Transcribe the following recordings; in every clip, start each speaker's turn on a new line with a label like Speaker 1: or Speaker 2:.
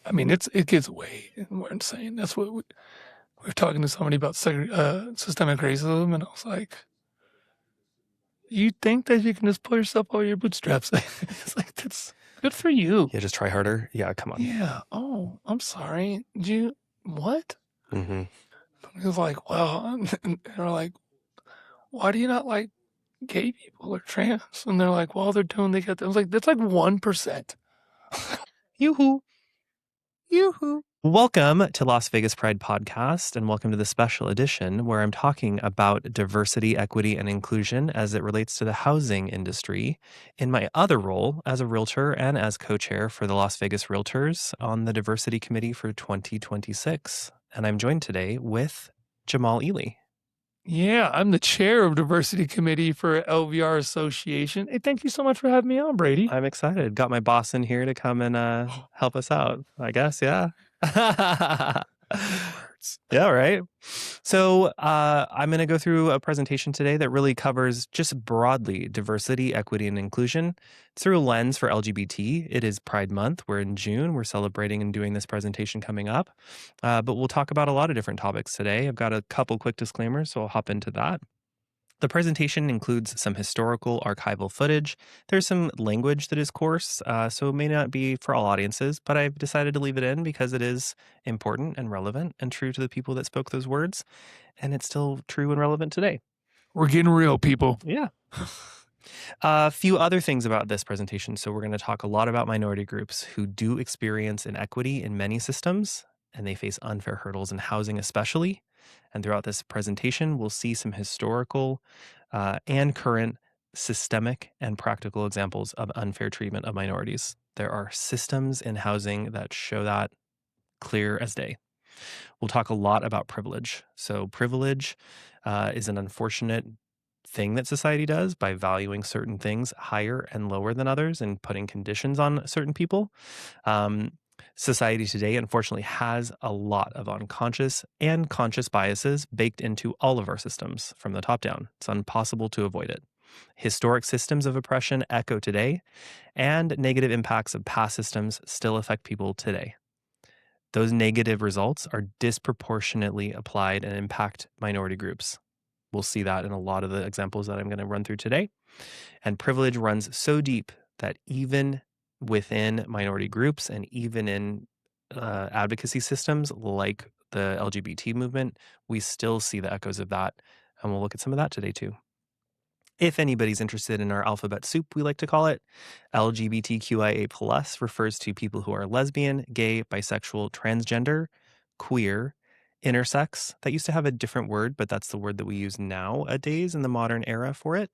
Speaker 1: I mean, it gets way more insane. That's what we were talking to somebody about systemic racism, and I was like, you think that you can just pull yourself over your bootstraps? It's like, that's good for you.
Speaker 2: Yeah, just try harder. Yeah, come on.
Speaker 1: Yeah. Oh, I'm sorry. What?
Speaker 2: Mm-hmm.
Speaker 1: He was like, well, and they're like, why do you not like gay people or trans? And they're like, well, they get that. I was like, that's like 1%.
Speaker 2: Yoo-hoo. Yoo-hoo. Welcome to Las Vegas Pride Podcast, and welcome to the special edition where I'm talking about diversity, equity, and inclusion as it relates to the housing industry in my other role as a realtor and as co-chair for the Las Vegas Realtors on the Diversity Committee for 2026. And I'm joined today with Jamal Ealey.
Speaker 1: Yeah, I'm the chair of Diversity Committee for LVR Association. Hey, thank you so much for having me on, Brady.
Speaker 2: I'm excited. Got my boss in here to come and help us out, I guess. Yeah.
Speaker 1: Words.
Speaker 2: Yeah, right. So I'm going to go through a presentation today that really covers just broadly diversity, equity, and inclusion through a lens for LGBT. It is Pride Month. We're in June. We're celebrating and doing this presentation coming up. But we'll talk about a lot of different topics today. I've got a couple quick disclaimers, so I'll hop into that. The presentation includes some historical archival footage. There's some language that is coarse, so it may not be for all audiences, but I've decided to leave it in because it is important and relevant and true to the people that spoke those words, and it's still true and relevant today.
Speaker 1: We're getting real, people.
Speaker 2: Yeah. A few other things about this presentation. So we're going to talk a lot about minority groups who do experience inequity in many systems, and they face unfair hurdles in housing especially. And throughout this presentation, we'll see some historical and current systemic and practical examples of unfair treatment of minorities. There are systems in housing that show that clear as day. We'll talk a lot about privilege. So privilege is an unfortunate thing that society does by valuing certain things higher and lower than others and putting conditions on certain people. Society today, unfortunately, has a lot of unconscious and conscious biases baked into all of our systems from the top down. It's impossible to avoid it. Historic systems of oppression echo today, and negative impacts of past systems still affect people today. Those negative results are disproportionately applied and impact minority groups. We'll see that in a lot of the examples that I'm going to run through today. And privilege runs so deep that even within minority groups and even in advocacy systems like the LGBT movement, we still see the echoes of that. And we'll look at some of that today too. If anybody's interested in our alphabet soup, we like to call it, LGBTQIA+ refers to people who are lesbian, gay, bisexual, transgender, queer, intersex. That used to have a different word, but that's the word that we use nowadays in the modern era for it.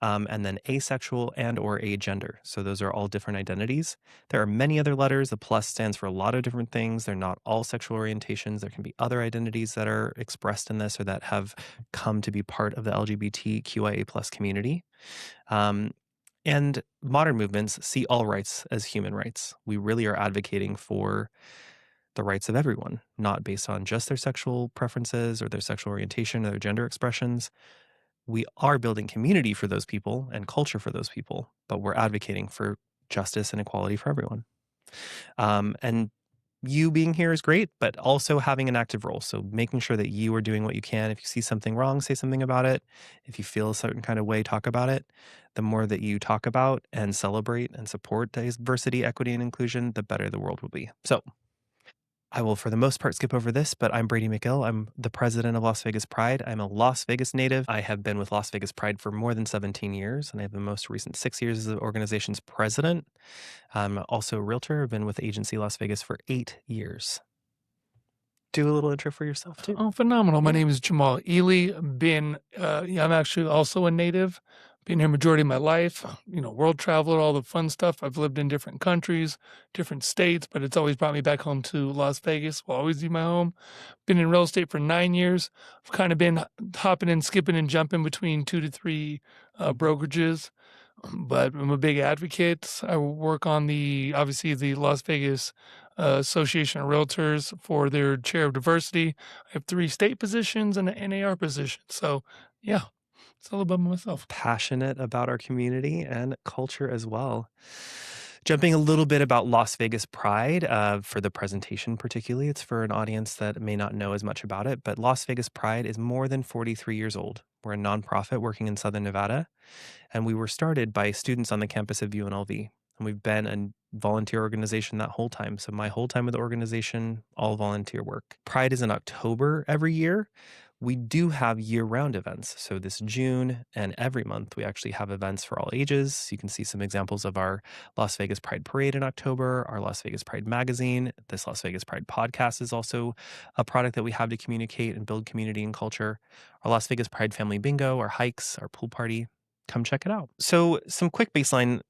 Speaker 2: And then asexual and or agender. So those are all different identities. There are many other letters. The plus stands for a lot of different things. They're not all sexual orientations. There can be other identities that are expressed in this or that have come to be part of the LGBTQIA+ community. And modern movements see all rights as human rights. We really are advocating for the rights of everyone, not based on just their sexual preferences or their sexual orientation or their gender expressions. We are building community for those people and culture for those people, but we're advocating for justice and equality for everyone. And you being here is great, but also having an active role. So making sure that you are doing what you can. If you see something wrong, say something about it. If you feel a certain kind of way, talk about it. The more that you talk about and celebrate and support diversity, equity, and inclusion, the better the world will be. So I will, for the most part, skip over this, but I'm Brady McGill. I'm the president of Las Vegas Pride. I'm a Las Vegas native. I have been with Las Vegas Pride for more than 17 years, and I have the most recent 6 years as the organization's president. I'm also a realtor. I've been with Agency Las Vegas for 8 years. Do a little intro for yourself, too.
Speaker 1: Oh, phenomenal. My name is Jamal Ealey. I'm actually also a native. Been here majority of my life, world traveler, all the fun stuff. I've lived in different countries, different states, but it's always brought me back home to Las Vegas. Will always be my home. Been in real estate for 9 years. I've kind of been hopping and skipping and jumping between 2 to 3 brokerages, but I'm a big advocate. I work on obviously the Las Vegas Association of Realtors for their chair of diversity. I have 3 state positions and an NAR position. So yeah. It's all about myself.
Speaker 2: Passionate about our community and culture as well. Jumping a little bit about Las Vegas Pride for the presentation particularly. It's for an audience that may not know as much about it, but Las Vegas Pride is more than 43 years old. We're a nonprofit working in Southern Nevada, and we were started by students on the campus of UNLV. And we've been a volunteer organization that whole time. So my whole time with the organization, all volunteer work. Pride is in October every year. We do have year-round events. So this June and every month, we actually have events for all ages. You can see some examples of our Las Vegas Pride Parade in October, our Las Vegas Pride Magazine. This Las Vegas Pride podcast is also a product that we have to communicate and build community and culture. Our Las Vegas Pride Family Bingo, our hikes, our pool party. Come check it out. So some quick baseline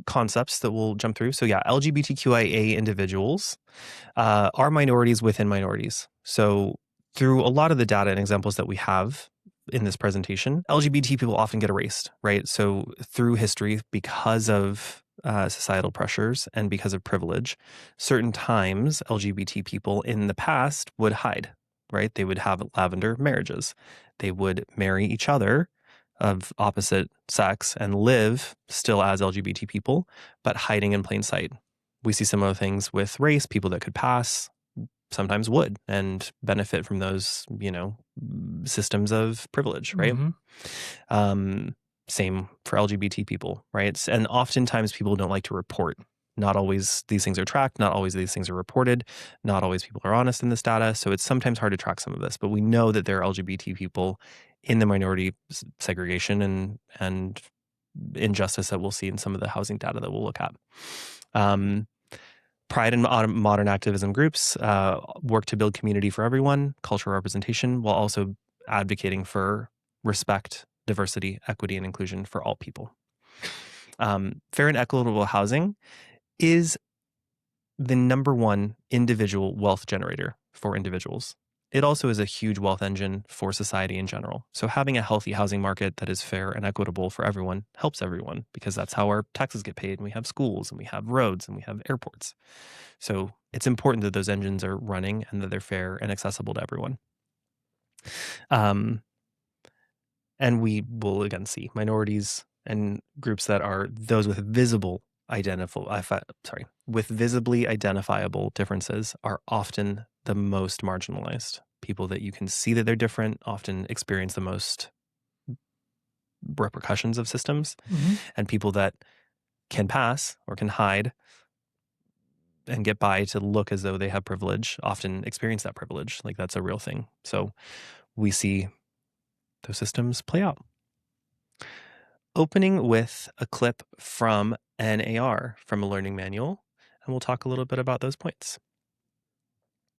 Speaker 2: concepts that we'll jump through. So yeah, LGBTQIA individuals are minorities within minorities. So through a lot of the data and examples that we have in this presentation, LGBT people often get erased, right? So through history, because of societal pressures and because of privilege, certain times LGBT people in the past would hide, right? They would have lavender marriages. They would marry each other of opposite sex and live still as LGBT people, but hiding in plain sight. We see similar things with race. People that could pass sometimes would and benefit from those, systems of privilege, right? Same for LGBT people, right? And oftentimes people don't like to report. Not always these things are tracked. Not always these things are reported. Not always people are honest in this data. So it's sometimes hard to track some of this. But we know that there are LGBT people in the minority segregation and injustice that we'll see in some of the housing data that we'll look at. Pride and modern activism groups work to build community for everyone, cultural representation, while also advocating for respect, diversity, equity, and inclusion for all people. Fair and equitable housing is the number one individual wealth generator for individuals. It also is a huge wealth engine for society in general. So having a healthy housing market that is fair and equitable for everyone helps everyone, because that's how our taxes get paid, and we have schools and we have roads and we have airports. So it's important that those engines are running and that they're fair and accessible to everyone. And we will again see minorities and groups that are those with visibly identifiable differences are often the most marginalized. People that you can see that they're different often experience the most repercussions of systems, and people that can pass or can hide and get by to look as though they have privilege often experience that privilege. Like that's a real thing. So we see those systems play out. Opening with a clip from NAR, from a learning manual, and we'll talk a little bit about those points.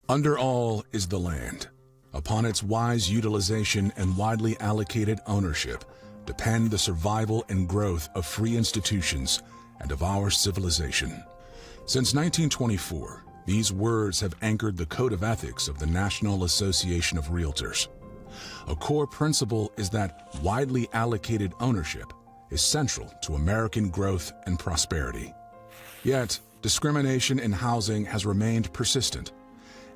Speaker 3: Under all is the land. Upon its wise utilization and widely allocated ownership depend the survival and growth of free institutions and of our civilization. Since 1924, these words have anchored the code of ethics of the National Association of Realtors. A core principle is that widely allocated ownership is central to American growth and prosperity. Yet, discrimination in housing has remained persistent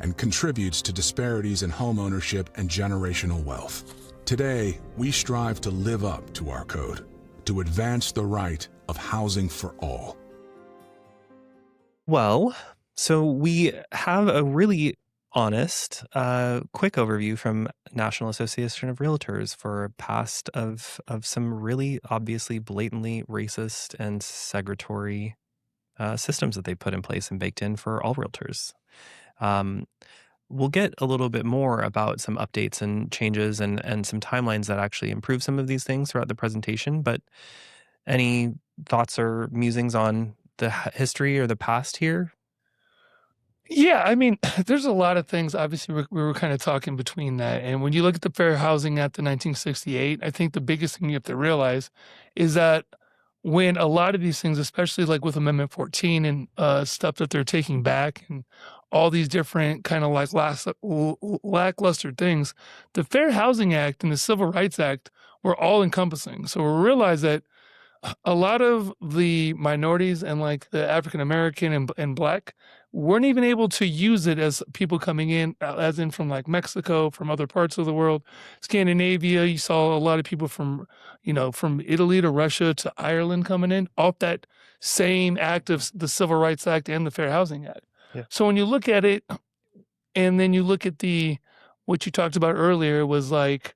Speaker 3: and contributes to disparities in home ownership and generational wealth. Today, we strive to live up to our code, to advance the right of housing for all.
Speaker 2: Well, so we have a really honest, quick overview from National Association of Realtors for a past of some really obviously blatantly racist and segregatory systems that they put in place and baked in for all realtors. We'll get a little bit more about some updates and changes and some timelines that actually improve some of these things throughout the presentation. But any thoughts or musings on the history or the past here?
Speaker 1: Yeah, I mean, there's a lot of things. Obviously, we were kind of talking between that. And when you look at the Fair Housing Act of 1968, I think the biggest thing you have to realize is that when a lot of these things, especially like with Amendment 14 and stuff that they're taking back and all these different kind of like lackluster things, the Fair Housing Act and the Civil Rights Act were all encompassing. So we realize that a lot of the minorities and like the African American and Black weren't even able to use it as people coming in, as in from like Mexico, from other parts of the world, Scandinavia. You saw a lot of people from, from Italy to Russia to Ireland coming in off that same act of the Civil Rights Act and the Fair Housing Act.
Speaker 2: Yeah.
Speaker 1: So when you look at it, and then you look at what you talked about earlier was like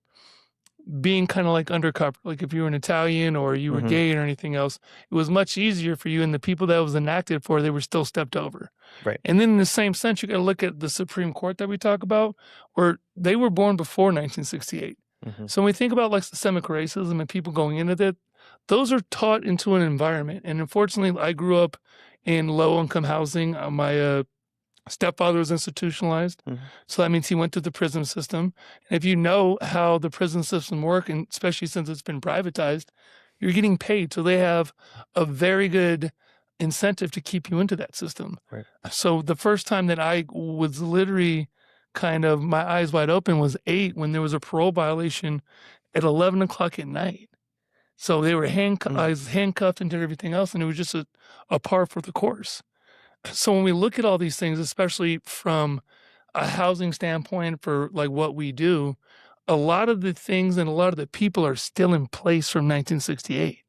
Speaker 1: being kind of like undercover. Like if you were an Italian or you were gay or anything else, it was much easier for you. And the people that was enacted for, they were still stepped over.
Speaker 2: Right.
Speaker 1: And then in the same sense, you got to look at the Supreme Court that we talk about, where they were born before 1968. So when we think about like systemic racism and people going into that, those are taught into an environment. And unfortunately, I grew up in low-income housing. My stepfather was institutionalized. So that means he went through the prison system. And if you know how the prison system works, and especially since it's been privatized, you're getting paid. So they have a very good incentive to keep you into that system.
Speaker 2: Right.
Speaker 1: So the first time that I was literally kind of my eyes wide open was 8 when there was a parole violation at 11 o'clock at night. So they were I was handcuffed and did everything else, and it was just a par for the course. So when we look at all these things, especially from a housing standpoint for like what we do, a lot of the things and a lot of the people are still in place from 1968.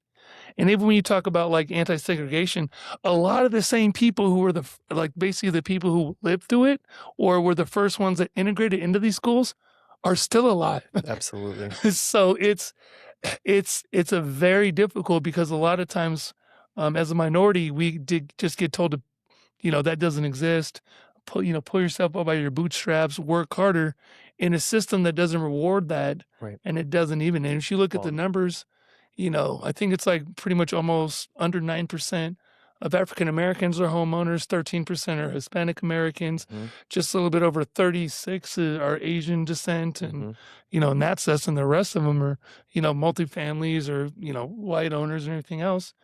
Speaker 1: And even when you talk about like anti-segregation, a lot of the same people who were basically the people who lived through it or were the first ones that integrated into these schools are still alive.
Speaker 2: Absolutely.
Speaker 1: So it's a very difficult because a lot of times as a minority, we did just get told to, that doesn't exist. Pull yourself up by your bootstraps, work harder in a system that doesn't reward that.
Speaker 2: Right.
Speaker 1: And it doesn't even. And if you look at the numbers, I think it's like pretty much almost under 9% of African Americans are homeowners, 13% are Hispanic Americans, just a little bit over 36 are Asian descent, and and that's us, and the rest of them are multifamilies or white owners and everything else.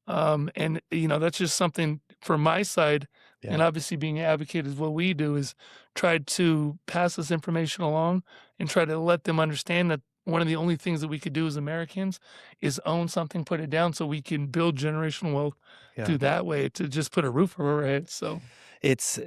Speaker 1: And that's just something from my side, and obviously being an advocate is what we do, is try to pass this information along and try to let them understand that one of the only things that we could do as Americans is own something, put it down, so we can build generational wealth through that way, to just put a roof over our heads. So
Speaker 2: it's,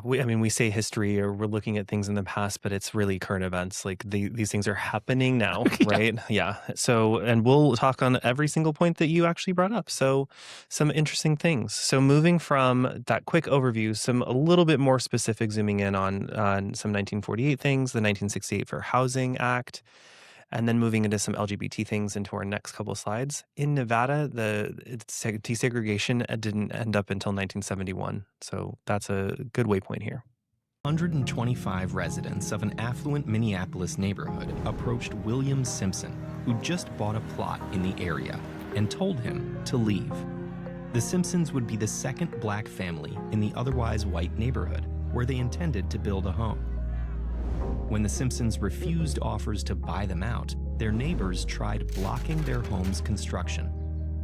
Speaker 2: we say history or we're looking at things in the past, but it's really current events. Like these things are happening now, right? Yeah. So, and we'll talk on every single point that you actually brought up. So some interesting things. So moving from that quick overview, a little bit more specific, zooming in on some 1948 things, the 1968 Fair Housing Act, and then moving into some LGBT things into our next couple of slides. In Nevada, the desegregation didn't end up until 1971. So that's a good waypoint here.
Speaker 4: 125 residents of an affluent Minneapolis neighborhood approached William Simpson, who just bought a plot in the area, and told him to leave. The Simpsons would be the second black family in the otherwise white neighborhood, where they intended to build a home. When the Simpsons refused offers to buy them out, their neighbors tried blocking their home's construction.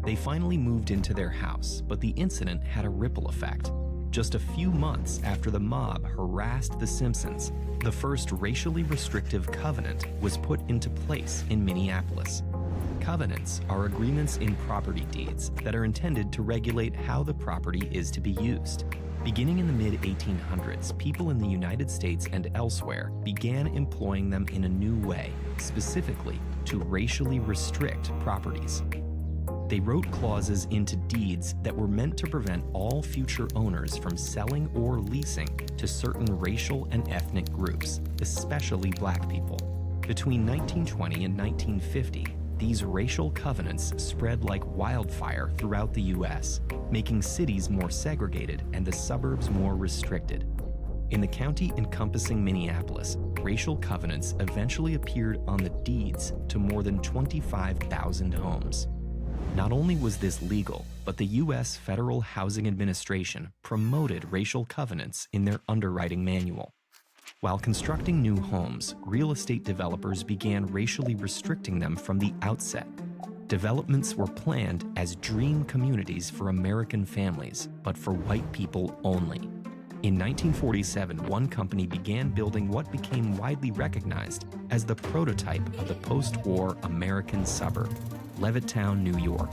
Speaker 4: They finally moved into their house, but the incident had a ripple effect. Just a few months after the mob harassed the Simpsons, the first racially restrictive covenant was put into place in Minneapolis. Covenants are agreements in property deeds that are intended to regulate how the property is to be used. Beginning in the mid-1800s, people in the United States and elsewhere began employing them in a new way, specifically to racially restrict properties. They wrote clauses into deeds that were meant to prevent all future owners from selling or leasing to certain racial and ethnic groups, especially black people. Between 1920 and 1950, these racial covenants spread like wildfire throughout the U.S., making cities more segregated and the suburbs more restricted. In the county encompassing Minneapolis, racial covenants eventually appeared on the deeds to more than 25,000 homes. Not only was this legal, but the U.S. Federal Housing Administration promoted racial covenants in their underwriting manual. While constructing new homes, real estate developers began racially restricting them from the outset. Developments were planned as dream communities for American families, but for white people only. In 1947, one company began building what became widely recognized as the prototype of the post-war American suburb, Levittown, New York.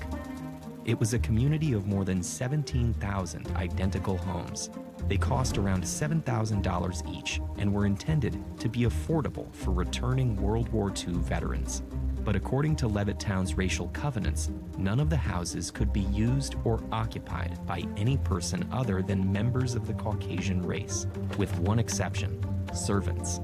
Speaker 4: It was a community of more than 17,000 identical homes. They cost around $7,000 each and were intended to be affordable for returning World War II veterans. But according to Levittown's racial covenants, none of the houses could be used or occupied by any person other than members of the Caucasian race, with one exception: servants.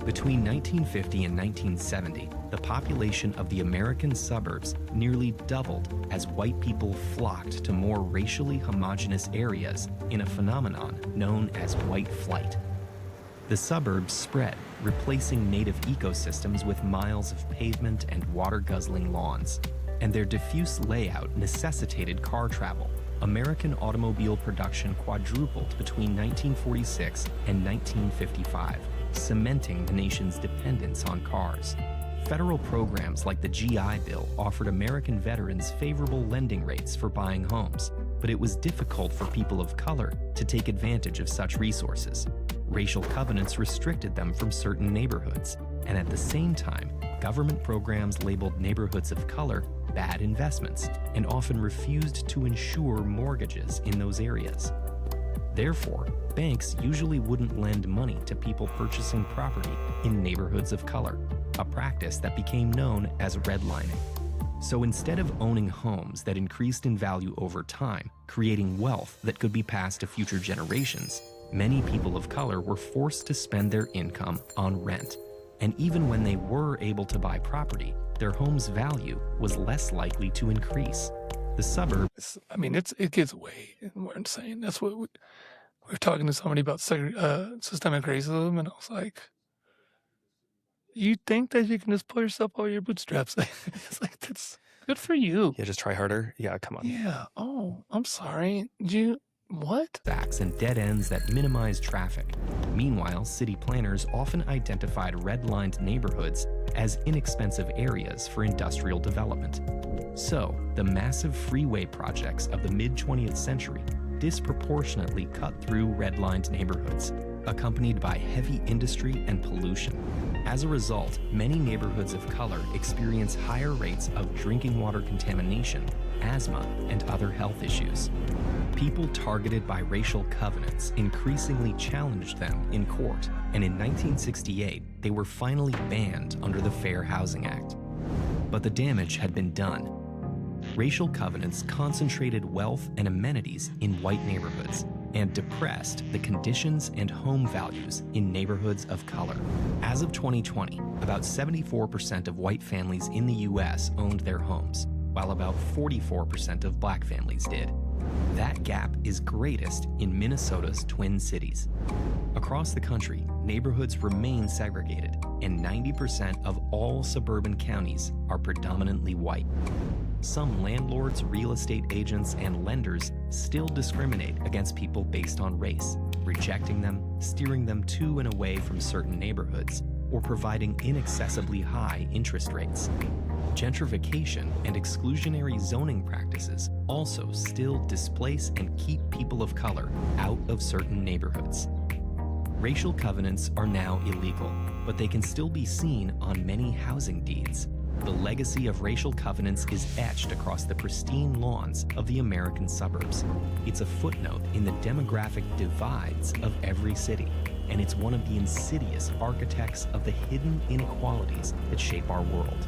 Speaker 4: Between 1950 and 1970, the population of the American suburbs nearly doubled as white people flocked to more racially homogeneous areas in a phenomenon known as white flight. The suburbs spread, replacing native ecosystems with miles of pavement and water-guzzling lawns, and their diffuse layout necessitated car travel. American automobile production quadrupled between 1946 and 1955, cementing the nation's dependence on cars. Federal programs like the GI Bill offered American veterans favorable lending rates for buying homes, but it was difficult for people of color to take advantage of such resources. Racial covenants restricted them from certain neighborhoods, and at the same time, government programs labeled neighborhoods of color bad investments and often refused to insure mortgages in those areas. Therefore, banks usually wouldn't lend money to people purchasing property in neighborhoods of color, a practice that became known as redlining. So instead of owning homes that increased in value over time, creating wealth that could be passed to future generations, many people of color were forced to spend their income on rent. And even when they were able to buy property, their home's value was less likely to increase. The suburbs.
Speaker 1: It gets way more insane. That's what we were talking to somebody about systemic racism, and I was like, you think that you can just pull yourself over your bootstraps? It's like, that's good for you.
Speaker 2: Yeah, just try harder. Yeah, come on.
Speaker 1: Yeah. Oh, I'm sorry. What?
Speaker 4: Backs and dead ends that minimize traffic. Meanwhile, city planners often identified redlined neighborhoods as inexpensive areas for industrial development. So, the massive freeway projects of the mid-20th century disproportionately cut through redlined neighborhoods, accompanied by heavy industry and pollution. As a result, many neighborhoods of color experience higher rates of drinking water contamination, asthma, and other health issues. People targeted by racial covenants increasingly challenged them in court, and in 1968, they were finally banned under the Fair Housing Act. But the damage had been done. Racial covenants concentrated wealth and amenities in white neighborhoods and depressed the conditions and home values in neighborhoods of color. As of 2020, about 74% of white families in the U.S. owned their homes, while about 44% of black families did. That gap is greatest in Minnesota's Twin Cities. Across the country, neighborhoods remain segregated, and 90% of all suburban counties are predominantly white. Some landlords, real estate agents, and lenders still discriminate against people based on race, rejecting them, steering them to and away from certain neighborhoods, or providing inaccessibly high interest rates. Gentrification and exclusionary zoning practices also still displace and keep people of color out of certain neighborhoods. Racial covenants are now illegal, but they can still be seen on many housing deeds. The legacy of racial covenants is etched across the pristine lawns of the American suburbs. It's a footnote in the demographic divides of every city, and it's one of the insidious architects of the hidden inequalities that shape our world.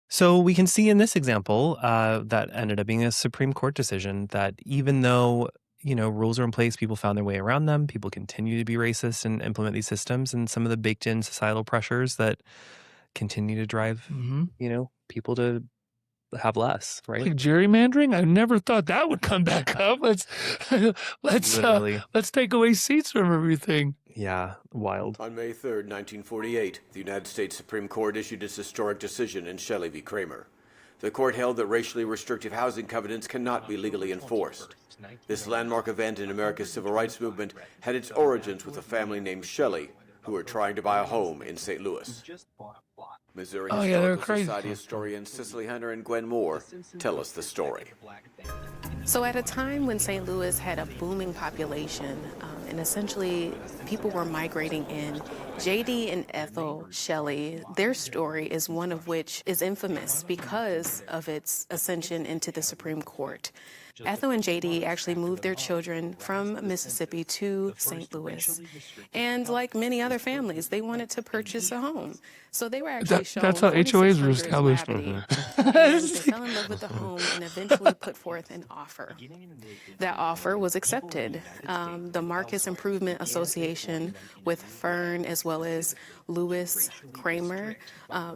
Speaker 2: So we can see in this example that ended up being a Supreme Court decision that even though, rules are in place, people found their way around them, people continue to be racist and implement these systems, and some of the baked in societal pressures that continue to drive, people to have less, right?
Speaker 1: Like gerrymandering? I never thought that would come back up. Let's take away seats from everything.
Speaker 2: Yeah, wild.
Speaker 5: On May 3rd, 1948, the United States Supreme Court issued its historic decision in Shelley v. Kramer. The court held that racially restrictive housing covenants cannot be legally enforced. This landmark event in America's civil rights movement had its origins with a family named Shelley, who were trying to buy a home in St. Louis. Missouri Historical Society historians Cicely Hunter and Gwen Moore tell us the story.
Speaker 6: So at a time when St. Louis had a booming population and essentially people were migrating in. JD and Ethel Shelley, their story is one of which is infamous because of its ascension into the Supreme Court. Ethel and JD actually moved their children from Mississippi to St. Louis. And like many other families, they wanted to purchase a home. So they were actually shown
Speaker 1: That's how HOAs were
Speaker 6: 46
Speaker 1: established.
Speaker 6: gravity. And they fell in love with the home and eventually put forth an offer. That offer was accepted. The Marcus Improvement Association with Fern as well as Lewis Kramer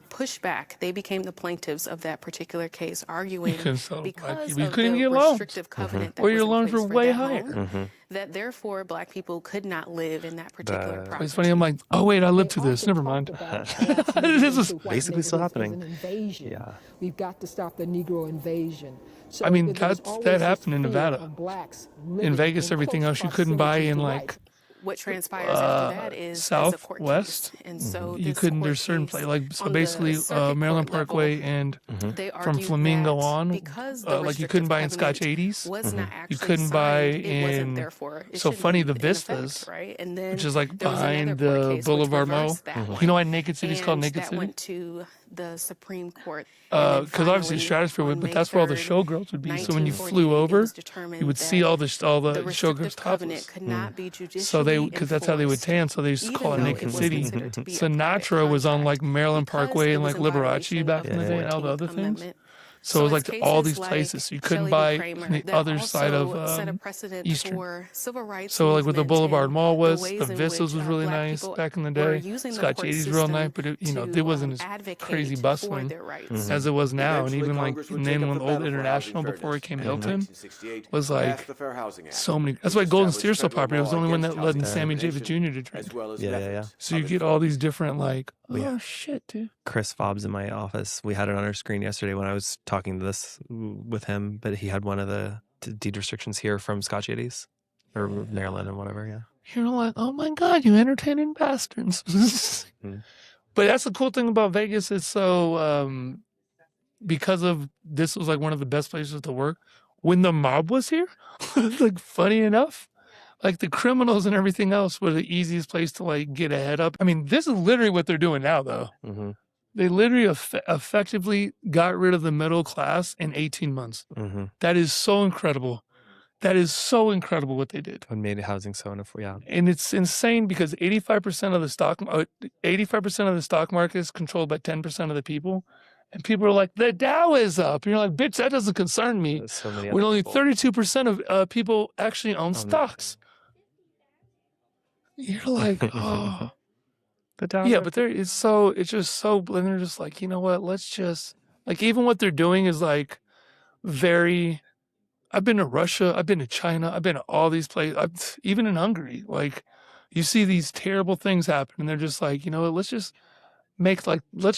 Speaker 6: pushed back. They became the plaintiffs of that particular case, arguing because of
Speaker 1: couldn't
Speaker 6: the
Speaker 1: get loans.
Speaker 6: restrictive covenant that
Speaker 1: Or
Speaker 6: was
Speaker 1: your
Speaker 6: in
Speaker 1: loans
Speaker 6: place
Speaker 1: were
Speaker 6: for
Speaker 1: way
Speaker 6: that
Speaker 1: higher.
Speaker 6: home, that therefore Black people could not live in that particular property.
Speaker 1: It's funny. I'm like, oh wait, I lived through this. Never mind.
Speaker 2: This is basically still happening.
Speaker 7: Yeah. We've got to stop the Negro invasion. So
Speaker 1: I mean, that happened in Nevada. In Vegas, everything else you couldn't buy in like
Speaker 6: What transpires after that is as a court
Speaker 1: Southwest.
Speaker 6: case. And so
Speaker 1: You
Speaker 6: this
Speaker 1: couldn't.
Speaker 6: court
Speaker 1: There's certain
Speaker 6: case
Speaker 1: places like so
Speaker 6: on the
Speaker 1: basically
Speaker 6: circuit
Speaker 1: Maryland
Speaker 6: court level,
Speaker 1: Parkway and
Speaker 6: they
Speaker 1: from
Speaker 6: argued
Speaker 1: Flamingo
Speaker 6: that
Speaker 1: on,
Speaker 6: because the
Speaker 1: like you couldn't
Speaker 6: restrictive
Speaker 1: buy in Scotch
Speaker 6: covenant
Speaker 1: 80s.
Speaker 6: was not actually
Speaker 1: You couldn't buy
Speaker 6: signed, it wasn't
Speaker 1: in.
Speaker 6: therefore, it
Speaker 1: So
Speaker 6: shouldn't
Speaker 1: funny,
Speaker 6: be
Speaker 1: the
Speaker 6: in effect,
Speaker 1: Vistas,
Speaker 6: right? And then
Speaker 1: which is like
Speaker 6: there was
Speaker 1: behind
Speaker 6: another court
Speaker 1: the
Speaker 6: case which
Speaker 1: Boulevard Mall.
Speaker 6: reversed that
Speaker 1: You know why Naked City is called
Speaker 6: and
Speaker 1: Naked
Speaker 6: that
Speaker 1: City?
Speaker 6: went to the Supreme Court. And
Speaker 1: Because
Speaker 6: then
Speaker 1: obviously
Speaker 6: finally,
Speaker 1: Stratosphere would,
Speaker 6: on
Speaker 1: but
Speaker 6: May
Speaker 1: that's where all the
Speaker 6: 3rd,
Speaker 1: showgirls would be. So when you
Speaker 6: 1948,
Speaker 1: flew
Speaker 6: it
Speaker 1: over,
Speaker 6: was determined
Speaker 1: you would see
Speaker 6: that
Speaker 1: all the
Speaker 6: the
Speaker 1: showgirls
Speaker 6: restrictive
Speaker 1: topless.
Speaker 6: covenant could not be judicially
Speaker 1: So because that's how they would
Speaker 6: enforced,
Speaker 1: tan. So they used to
Speaker 6: even
Speaker 1: call it
Speaker 6: though
Speaker 1: Naked
Speaker 6: it was
Speaker 1: City.
Speaker 6: considered to be a
Speaker 1: Sinatra
Speaker 6: private
Speaker 1: was on like
Speaker 6: contract,
Speaker 1: Maryland
Speaker 6: because
Speaker 1: Parkway
Speaker 6: it
Speaker 1: and
Speaker 6: was
Speaker 1: like
Speaker 6: in
Speaker 1: Liberace
Speaker 6: violation
Speaker 1: back
Speaker 6: of
Speaker 1: in the day and all the
Speaker 6: 14th
Speaker 1: other things.
Speaker 6: Amendment.
Speaker 1: So it was
Speaker 6: it's
Speaker 1: like all
Speaker 6: cases
Speaker 1: these
Speaker 6: like
Speaker 1: places. So you couldn't
Speaker 6: Shelley v.
Speaker 1: buy
Speaker 6: Kramer
Speaker 1: on the
Speaker 6: that
Speaker 1: other side
Speaker 6: also
Speaker 1: of
Speaker 6: set a precedent
Speaker 1: Eastern.
Speaker 6: for civil rights
Speaker 1: So like what the
Speaker 6: movement
Speaker 1: Boulevard
Speaker 6: and
Speaker 1: Mall
Speaker 6: the
Speaker 1: was,
Speaker 6: ways
Speaker 1: the
Speaker 6: in
Speaker 1: Vistas
Speaker 6: which
Speaker 1: was really
Speaker 6: Black
Speaker 1: nice
Speaker 6: people
Speaker 1: back in the
Speaker 6: were
Speaker 1: day.
Speaker 6: using the
Speaker 1: Scotch
Speaker 6: court
Speaker 1: 80s real nice,
Speaker 6: system
Speaker 1: but it
Speaker 6: to
Speaker 1: it wasn't as
Speaker 6: advocate
Speaker 1: crazy
Speaker 6: for
Speaker 1: bustling
Speaker 6: their rights.
Speaker 1: as it was now. And
Speaker 5: Eventually,
Speaker 1: even like
Speaker 5: Congress would
Speaker 1: in
Speaker 5: take up
Speaker 1: Inland
Speaker 5: the
Speaker 1: Old
Speaker 5: battle for
Speaker 1: International
Speaker 5: housing
Speaker 1: before it came
Speaker 5: fairness. In
Speaker 1: Hilton
Speaker 5: 1968,
Speaker 1: was
Speaker 5: passed
Speaker 1: like
Speaker 5: the Fair Housing Act,
Speaker 1: so many. That's
Speaker 5: which
Speaker 1: why Golden
Speaker 5: established
Speaker 1: Steersville
Speaker 5: federal
Speaker 1: property was the
Speaker 5: law
Speaker 1: only one that
Speaker 5: against
Speaker 1: let in
Speaker 5: housing
Speaker 1: Sammy Davis Jr.
Speaker 5: discrimination,
Speaker 1: to trade.
Speaker 5: as well as
Speaker 2: Yeah, yeah,
Speaker 5: methods
Speaker 2: yeah.
Speaker 1: So you
Speaker 5: of
Speaker 1: get all these different like,
Speaker 2: Yeah.
Speaker 1: oh shit, dude.
Speaker 2: Chris Fobbs in my office. We had it on our screen yesterday when I was talking to this with him, but he had one of the deed restrictions here from Scotch 80s or Maryland and whatever. Yeah.
Speaker 1: You're like, oh my God, you entertaining bastards. But that's the cool thing about Vegas is so, because of this was like one of the best places to work. When the mob was here, like funny enough, like the criminals and everything else were the easiest place to like get ahead up. I mean, this is literally what they're doing now though.
Speaker 2: Mm-hmm.
Speaker 1: They literally effectively got rid of the middle class in 18 months.
Speaker 2: Mm-hmm.
Speaker 1: That is so incredible. That is so incredible what they did.
Speaker 2: And made housing so enough. Yeah.
Speaker 1: And it's insane because 85% of the stock market is controlled by 10% of the people. And people are like, the Dow is up. You're like, bitch, that doesn't concern me.
Speaker 2: There's so many
Speaker 1: When
Speaker 2: other
Speaker 1: only
Speaker 2: people.
Speaker 1: 32% of people actually own stocks. You're like, oh.
Speaker 2: The Dow.
Speaker 1: Yeah, but it's just so, and they're just like, you know what, let's just, like, even what they're doing is like very, I've been to Russia, I've been to China, I've been to all these places, even in Hungary, like, you see these terrible things happen, and they're just like, you know what, let's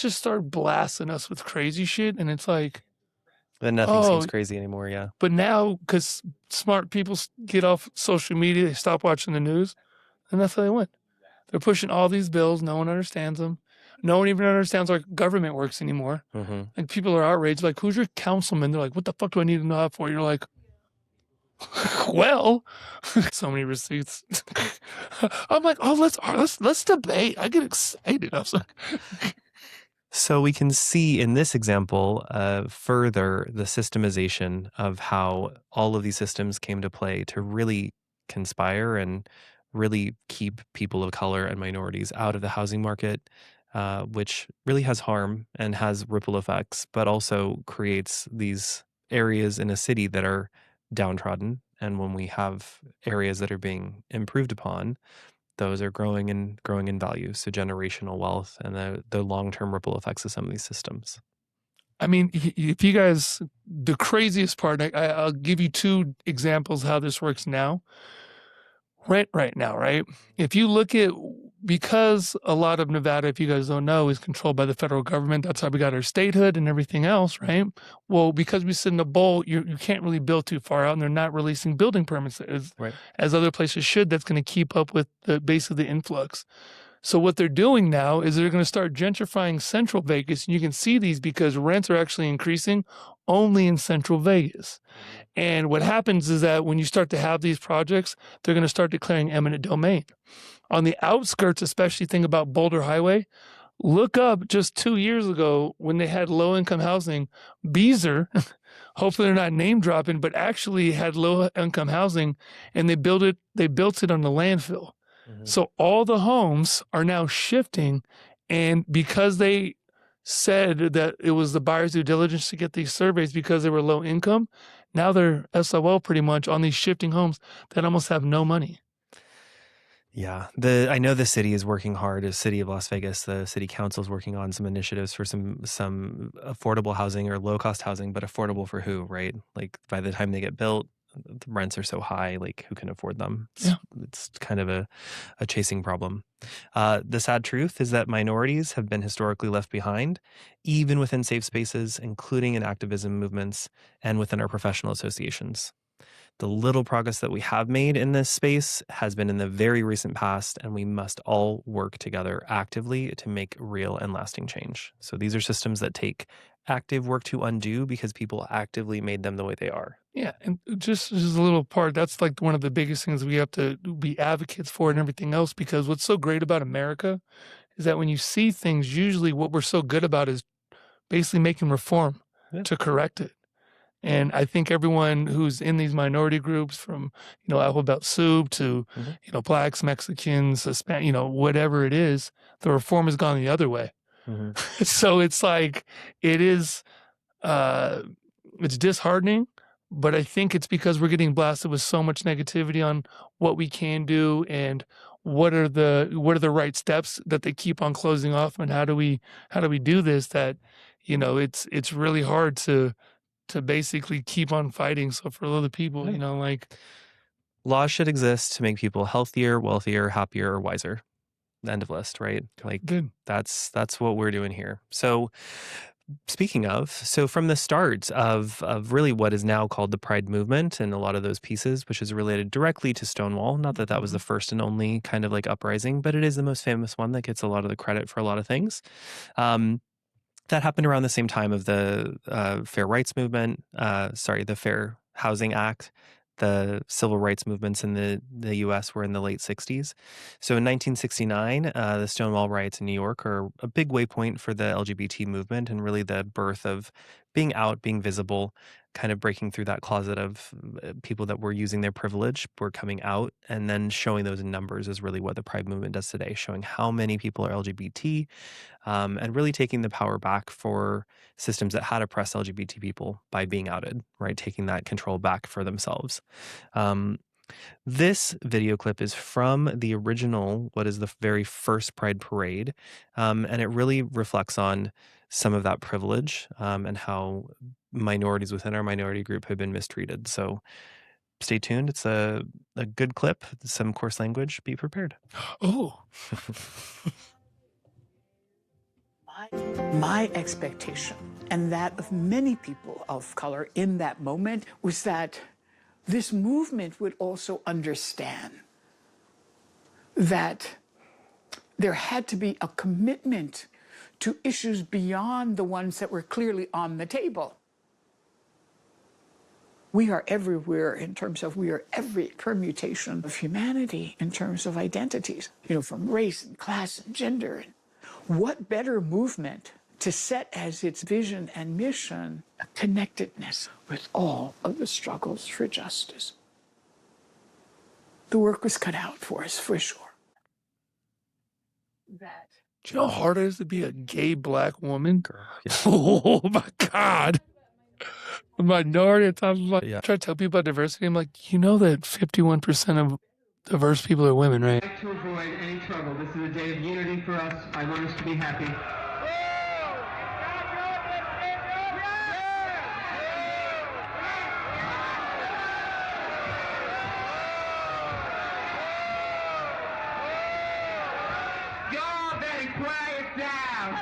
Speaker 1: just start blasting us with crazy shit, and it's like,
Speaker 2: Then nothing
Speaker 1: oh,
Speaker 2: seems crazy anymore. Yeah.
Speaker 1: but now, because smart people get off social media, they stop watching the news, and that's how they win. They're pushing all these bills. No one understands them. No one even understands how government works anymore.
Speaker 2: Mm-hmm.
Speaker 1: Like, people are outraged. Like, who's your councilman? They're like, what the fuck do I need to know that for? You're like, well, so many receipts. I'm like, oh, let's debate. I get excited. I was like,
Speaker 2: So we can see in this example further the systemization of how all of these systems came to play to really conspire and really keep people of color and minorities out of the housing market, which really has harm and has ripple effects, but also creates these areas in a city that are downtrodden. And when we have areas that are being improved upon, those are growing in value. So generational wealth and the long-term ripple effects of some of these systems.
Speaker 1: I mean, if you guys, the craziest part, I'll give you two examples how this works now. Rent right now, right? If you look at, because a lot of Nevada, if you guys don't know, is controlled by the federal government, that's how we got our statehood and everything else, right? Well, because we sit in a bowl, you can't really build too far out, and they're not releasing building permits as other places should. That's going to keep up with the base of the influx. So what they're doing now is they're going to start gentrifying central Vegas, and you can see these because rents are actually increasing only in Central Vegas. And what happens is that when you start to have these projects, they're going to start declaring eminent domain. On the outskirts, especially think about Boulder Highway, look up just 2 years ago when they had low-income housing, Beezer, hopefully they're not name dropping, but actually had low-income housing, and they built it on the landfill. So all the homes are now shifting, and because they said that it was the buyer's due diligence to get these surveys because they were low income, now they're SOL pretty much on these shifting homes that almost have no money.
Speaker 2: Yeah, I know the city is working hard. The city of Las Vegas, the city council is working on some initiatives for some affordable housing or low cost housing, but affordable for who, right? Like by the time they get built, the rents are so high, like who can afford them? It's kind of a chasing problem. The sad truth is that minorities have been historically left behind, even within safe spaces, including in activism movements and within our professional associations. The little progress that we have made in this space has been in the very recent past, and we must all work together actively to make real and lasting change. So these are systems that take active work to undo because people actively made them the way they are.
Speaker 1: Yeah, and just a little part, that's like one of the biggest things we have to be advocates for and everything else, because what's so great about America is that when you see things, usually what we're so good about is basically making reform to correct it. And I think everyone who's in these minority groups, from, alphabet soup to, Blacks, Mexicans, Hispanic, whatever it is, the reform has gone the other way. So it's like, it's disheartening, but I think it's because we're getting blasted with so much negativity on what we can do and what are the right steps that they keep on closing off, and how do we do this, that, it's really hard to basically keep on fighting. So for other people,
Speaker 2: laws should exist to make people healthier, wealthier, happier, or wiser. End of list, right? Like that's what we're doing here. So speaking of, from the start of really what is now called the Pride movement and a lot of those pieces, which is related directly to Stonewall, not that that was the first and only kind of like uprising, but it is the most famous one that gets a lot of the credit for a lot of things. That happened around the same time of the Fair Rights Movement, the Fair Housing Act. The civil rights movements in the U.S. were in the late 60s. So in 1969, the Stonewall riots in New York are a big waypoint for the LGBT movement and really the birth of being out, being visible, kind of breaking through that closet of people that were using their privilege, were coming out, and then showing those in numbers is really what the Pride movement does today, showing how many people are LGBT, and really taking the power back for systems that had oppressed LGBT people by being outed, right? Taking that control back for themselves. This video clip is from the original, what is the very first Pride Parade, and it really reflects on some of that privilege and how minorities within our minority group have been mistreated. So stay tuned. It's a good clip, some coarse language. Be prepared.
Speaker 1: Oh.
Speaker 8: My expectation, and that of many people of color in that moment, was that this movement would also understand that there had to be a commitment to issues beyond the ones that were clearly on the table. We are everywhere in terms of, we are every permutation of humanity in terms of identities, from race and class and gender. What better movement to set as its vision and mission a connectedness with all of the struggles for justice? The work was cut out for us, for sure.
Speaker 1: Do you know how hard it is to be a gay Black woman? Girl, yeah. Oh my God. The minority at top of my, try to tell people about diversity. I'm like, that 51% of diverse people are women, right?
Speaker 9: To avoid any trouble, this is a day of unity for us. I want us to be happy. Y'all better quiet down.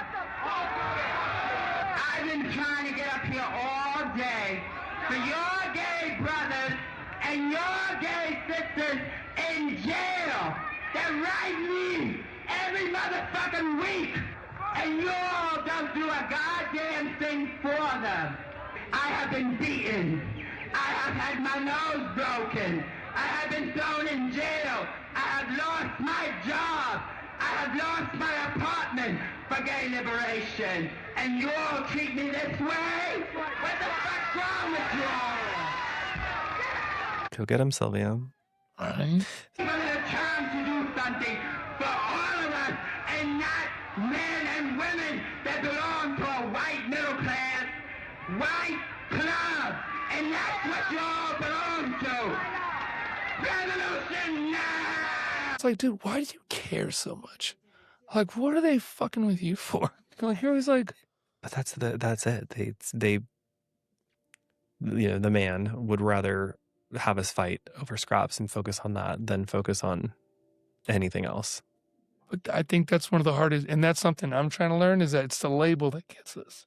Speaker 9: I've been trying to get up here all day for your gay brothers and your gay sisters in jail. They write me every motherfucking week, and y'all don't do a goddamn thing for them. I have been beaten. I have had my nose broken. I have been thrown in jail. I have lost my job. I have lost my apartment for gay liberation. And you all treat me this way? What the fuck's wrong with you all?
Speaker 2: Go get him, Sylvia.
Speaker 1: All right.
Speaker 9: Give it a time to do something for all of us and not men and women that belong to a white middle class, white club. And that's what you all belong to. Revolution now!
Speaker 1: It's like, dude, why do you care so much? Like, what are they fucking with you for? Like, here he's like,
Speaker 2: But that's it. They the man would rather have us fight over scraps and focus on that than focus on anything else.
Speaker 1: but I think that's one of the hardest, and that's something I'm trying to learn, is that it's the label that gets us.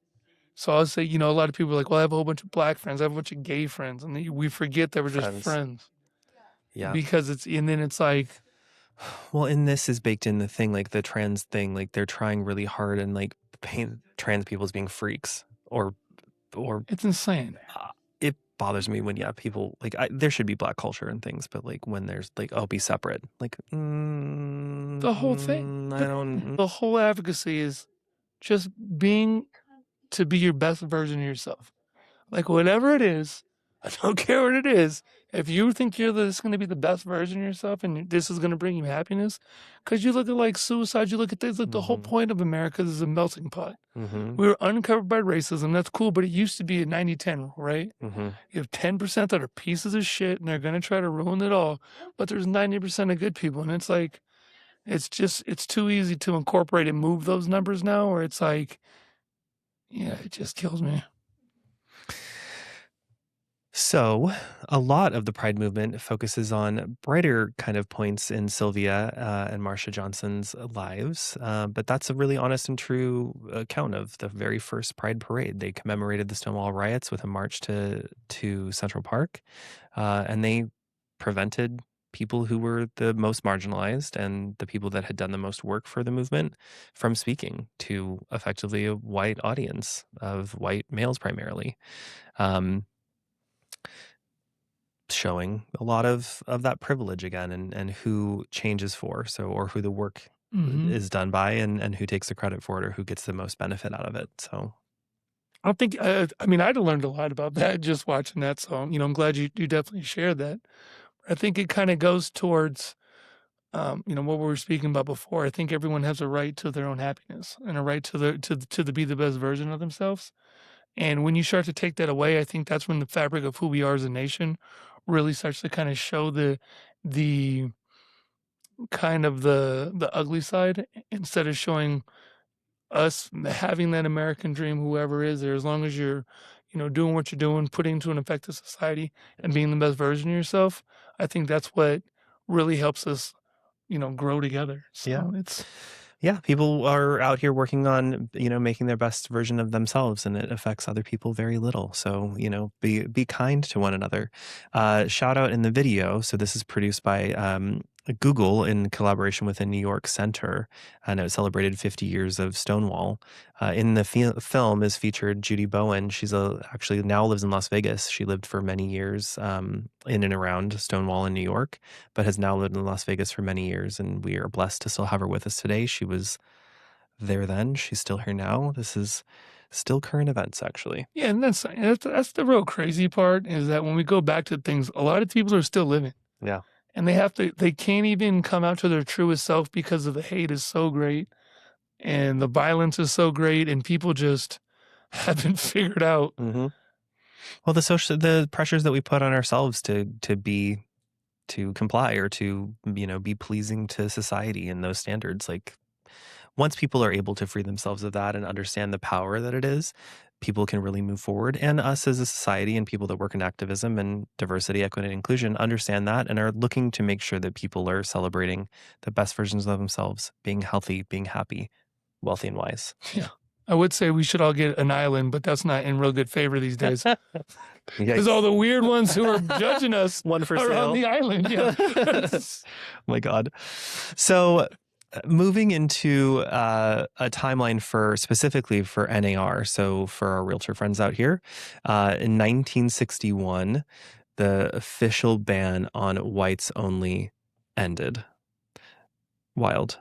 Speaker 1: So I'll say, a lot of people are like, well, I have a whole bunch of black friends, I have a bunch of gay friends, and we forget that we're just friends.
Speaker 2: Yeah.
Speaker 1: Because and then it's like,
Speaker 2: Well, and this is baked in the thing, like the trans thing, like they're trying really hard and like paint trans people as being freaks or
Speaker 1: it's insane.
Speaker 2: It bothers me when people like there should be black culture and things, but like when there's like, oh, be separate, like
Speaker 1: The whole thing.
Speaker 2: I don't.
Speaker 1: The whole advocacy is just to be your best version of yourself. Like, whatever it is, I don't care what it is. If you think you're going to be the best version of yourself and this is going to bring you happiness, because you look at like suicide, you look at things like the whole point of America is a melting pot. We were uncovered by racism. That's cool, but it used to be a 90-10 rule, right? You have 10% that are pieces of shit and they're going to try to ruin it all, but there's 90% of good people. And it's like, it's too easy to incorporate and move those numbers now, where it's like, yeah, it just kills me.
Speaker 2: So a lot of the Pride movement focuses on brighter kind of points in Sylvia and Marsha Johnson's lives. But that's a really honest and true account of the very first Pride parade. They commemorated the Stonewall riots with a march to Central Park. And they prevented people who were the most marginalized and the people that had done the most work for the movement from speaking to effectively a white audience of white males primarily. Showing a lot of that privilege again and who change is for, or who the work is done by and who takes the credit for it or who gets the most benefit out of it. So
Speaker 1: I think, I'd learned a lot about that just watching that. So, I'm glad you definitely shared that. I think it kind of goes towards, what we were speaking about before. I think everyone has a right to their own happiness and a right to be the best version of themselves. And when you start to take that away, I think that's when the fabric of who we are as a nation really starts to kind of show the kind of the ugly side, instead of showing us having that American dream, whoever is there, as long as you're, doing what you're doing, putting into an effective society and being the best version of yourself. I think that's what really helps us, grow together. So
Speaker 2: yeah, people are out here working on, making their best version of themselves, and it affects other people very little. So, be kind to one another. Shout out in the video. So this is produced by Google in collaboration with the New York Center, and it celebrated 50 years of Stonewall. In the film is featured Judy Bowen. She's actually now lives in Las Vegas. She lived for many years in and around Stonewall in New York, but has now lived in Las Vegas for many years, and we are blessed to still have her with us today. She was there then. She's still here now. This is still current events, actually.
Speaker 1: Yeah, and that's the real crazy part, is that when we go back to things, a lot of people are still living.
Speaker 2: Yeah.
Speaker 1: And they can't even come out to their truest self because of the hate is so great and the violence is so great, and people just haven't figured out.
Speaker 2: Well, the pressures that we put on ourselves to comply or to, be pleasing to society and those standards. Like, once people are able to free themselves of that and understand the power that it is, people can really move forward. And us as a society and people that work in activism and diversity, equity, and inclusion understand that and are looking to make sure that people are celebrating the best versions of themselves, being healthy, being happy, wealthy, and wise.
Speaker 1: Yeah. I would say we should all get an island, but that's not in real good favor these days. Because all the weird ones who are judging us
Speaker 2: One for
Speaker 1: are
Speaker 2: sale.
Speaker 1: on the island. Yeah.
Speaker 2: Oh my God. So Moving into a timeline specifically for NAR, so for our realtor friends out here, in 1961, the official ban on whites only ended. Wild.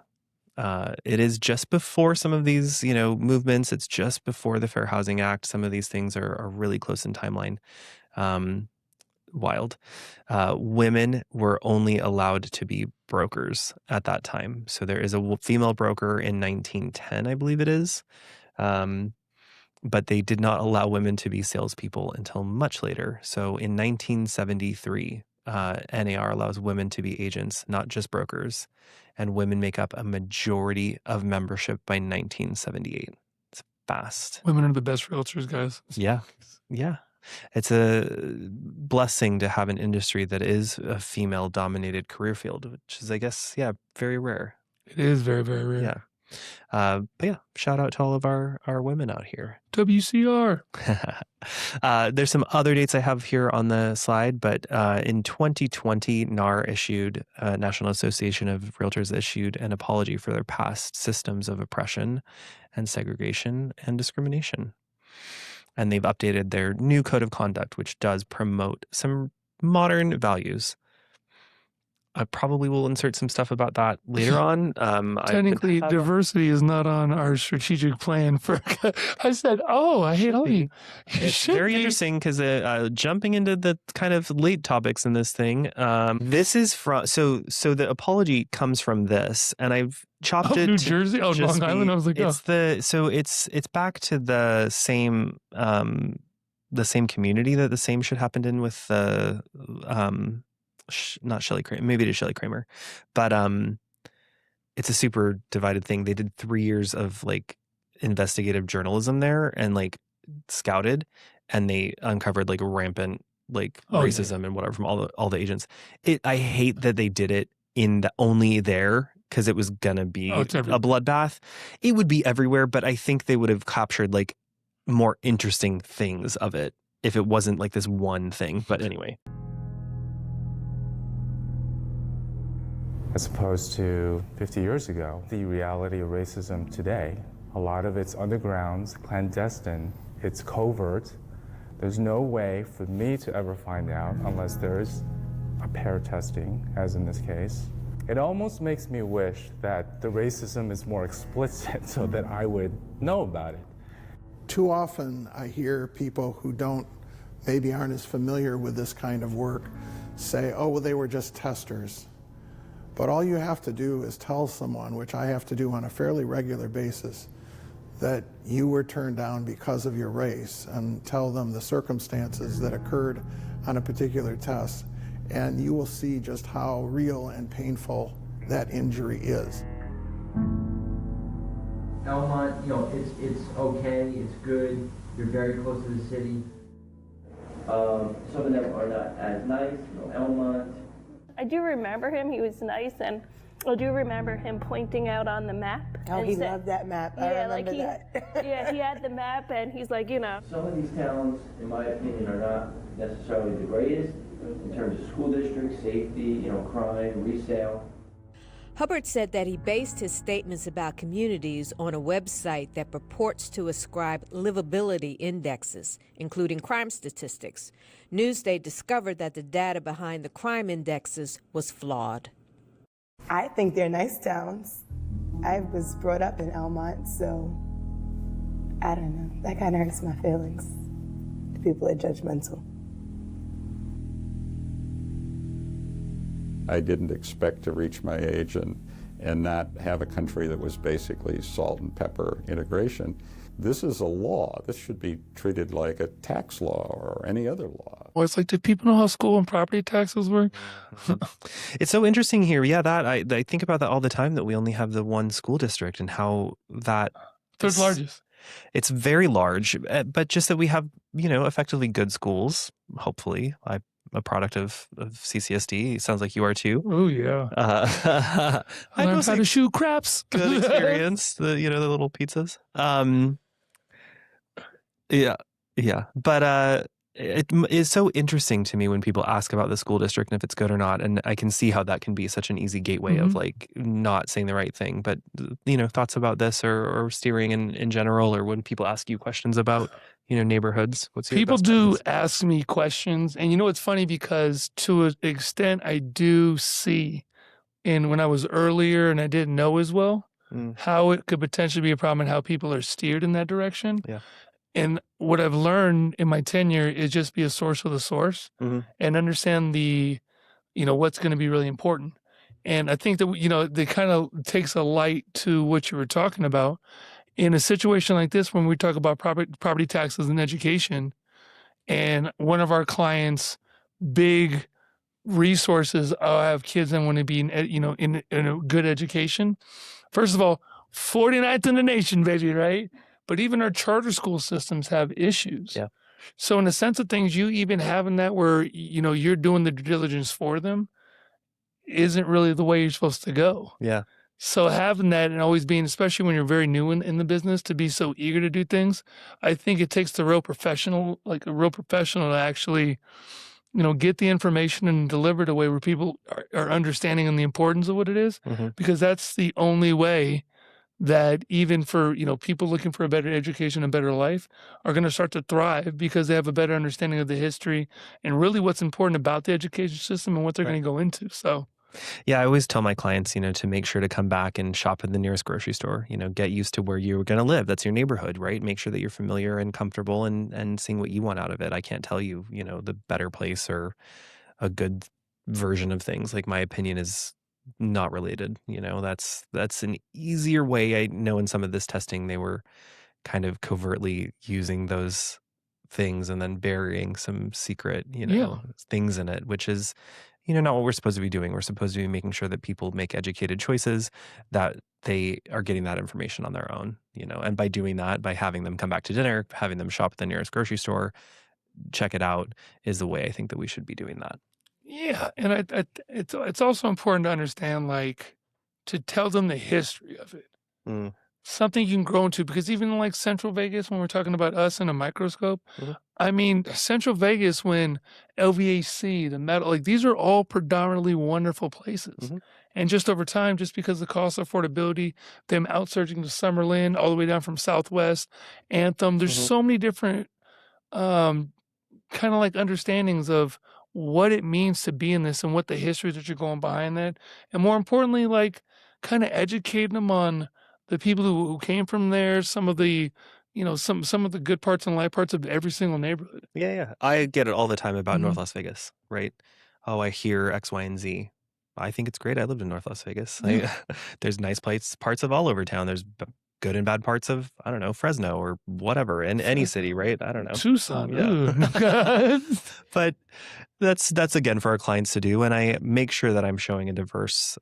Speaker 2: It is just before some of these, movements. It's just before the Fair Housing Act. Some of these things are really close in timeline. Wild. Women were only allowed to be brokers at that time. So there is a female broker in 1910, I believe it is. But they did not allow women to be salespeople until much later. So in 1973, NAR allows women to be agents, not just brokers. And women make up a majority of membership by 1978. It's fast.
Speaker 1: Women are the best realtors, guys.
Speaker 2: Yeah. Yeah. It's a blessing to have an industry that is a female-dominated career field, which is, I guess, very rare.
Speaker 1: It is very, very rare.
Speaker 2: Yeah. But yeah, shout out to all of our women out here.
Speaker 1: WCR.
Speaker 2: There's some other dates I have here on the slide, but in 2020, NAR issued, National Association of Realtors issued an apology for their past systems of oppression and segregation and discrimination. And they've updated their new code of conduct, which does promote some modern values. I probably will insert some stuff about that later on.
Speaker 1: Technically, diversity is not on our strategic plan for. I said, I hate all you.
Speaker 2: It's very interesting because jumping into the kind of late topics in this thing, this is from so the apology comes from this, and I've chopped it.
Speaker 1: New Jersey, Long Island. I was like,
Speaker 2: it's back to the same community that the same shit happened in with the not Shelley Kramer, maybe it is Shelley Kramer, but it's a super divided thing. They did 3 years of like investigative journalism there and like scouted, and they uncovered like rampant like racism and whatever from all the agents. I hate that they did it only there because it was gonna be a bloodbath. It would be everywhere, but I think they would have captured like more interesting things of it if it wasn't like this one thing. But anyway.
Speaker 10: As opposed to 50 years ago, the reality of racism today, a lot of it's underground, clandestine, it's covert. There's no way for me to ever find out unless there's a pair testing, as in this case. It almost makes me wish that the racism is more explicit so that I would know about it.
Speaker 11: Too often I hear people who maybe aren't as familiar with this kind of work say, they were just testers. But all you have to do is tell someone, which I have to do on a fairly regular basis, that you were turned down because of your race, and tell them the circumstances that occurred on a particular test, and you will see just how real and painful that injury is.
Speaker 12: Elmont, it's okay, it's good, you're very close to the city. Some of them are not as nice, Elmont.
Speaker 13: I do remember him. He was nice, and I do remember him pointing out on the map.
Speaker 14: Oh, he loved that map. I remember that.
Speaker 13: Yeah, he had the map, and he's like,
Speaker 12: Some of these towns, in my opinion, are not necessarily the greatest in terms of school districts, safety, crime, resale.
Speaker 15: Hubbard said that he based his statements about communities on a website that purports to ascribe livability indexes, including crime statistics. Newsday discovered that the data behind the crime indexes was flawed.
Speaker 14: I think they're nice towns. I was brought up in Elmont, so I don't know. That kind of hurts my feelings. The people are judgmental.
Speaker 16: I didn't expect to reach my age and not have a country that was basically salt and pepper integration. This is a law. This should be treated like a tax law or any other law.
Speaker 1: Well, it's like, do people know how school and property taxes work?
Speaker 2: It's so interesting here. Yeah, I think about that all the time, that we only have the one school district and how that...
Speaker 1: Third largest.
Speaker 2: It's very large, but just that we have, effectively good schools, hopefully. I'm a product of CCSD. Sounds like you are too.
Speaker 1: Oh, yeah. I learned how to shoot craps.
Speaker 2: Good experience. The little pizzas. Yeah. But It is so interesting to me when people ask about the school district and if it's good or not. And I can see how that can be such an easy gateway of like not saying the right thing. But, thoughts about this or steering in general, or when people ask you questions about, neighborhoods, what's your
Speaker 1: People
Speaker 2: best
Speaker 1: do
Speaker 2: guidance?
Speaker 1: ask me questions. And it's funny because to an extent I do see, and when I was earlier and I didn't know as well, how it could potentially be a problem and how people are steered in that direction.
Speaker 2: Yeah.
Speaker 1: And what I've learned in my tenure is just be a source of the source and understand what's going to be really important. And I think that, they kind of takes a light to what you were talking about. In a situation like this, when we talk about property taxes and education, and one of our clients' big resources, I have kids that want to be in a good education. First of all, 49th in the nation, baby, right? But even our charter school systems have issues.
Speaker 2: Yeah.
Speaker 1: So in a sense of things, you even having that where, you're doing the due diligence for them isn't really the way you're supposed to go.
Speaker 2: Yeah.
Speaker 1: So having that and always being, especially when you're very new in the business, to be so eager to do things, I think it takes a real professional to actually, get the information and deliver it a way where people are understanding and the importance of what it is, because that's the only way that even for, people looking for a better education and better life are going to start to thrive because they have a better understanding of the history and really what's important about the education system and what they're going to go into. So.
Speaker 2: Yeah, I always tell my clients, to make sure to come back and shop in the nearest grocery store, get used to where you're going to live. That's your neighborhood, right? Make sure that you're familiar and comfortable and seeing what you want out of it. I can't tell you, the better place or a good version of things. Like, my opinion is not related. That's an easier way. I know in some of this testing, they were kind of covertly using those things and then burying some secret, things in it, which is, not what we're supposed to be doing. We're supposed to be making sure that people make educated choices, that they are getting that information on their own, and by doing that, by having them come back to dinner, having them shop at the nearest grocery store, check it out, is the way I think that we should be doing that.
Speaker 1: Yeah. And it's also important to understand, to tell them the history of it. Something you can grow into, because even like Central Vegas, when we're talking about us in a microscope, I mean, Central Vegas, when LVAC, the metal, these are all predominantly wonderful places. And just over time, just because the cost of affordability, them outsurging to Summerlin, all the way down from Southwest, Anthem, there's so many different kind of like understandings of what it means to be in this and what the history that you're going behind that. And more importantly, kind of educating them on the people who came from there, some of the, some of the good parts and light parts of every single neighborhood.
Speaker 2: Yeah. I get it all the time about North Las Vegas, right? Oh, I hear X, Y, and Z. I think it's great. I lived in North Las Vegas. There's nice parts of all over town. There's good and bad parts of, I don't know, Fresno or whatever, in any city, right? I don't know.
Speaker 1: Tucson.
Speaker 2: Yeah. But that's again for our clients to do. And I make sure that I'm showing a diverse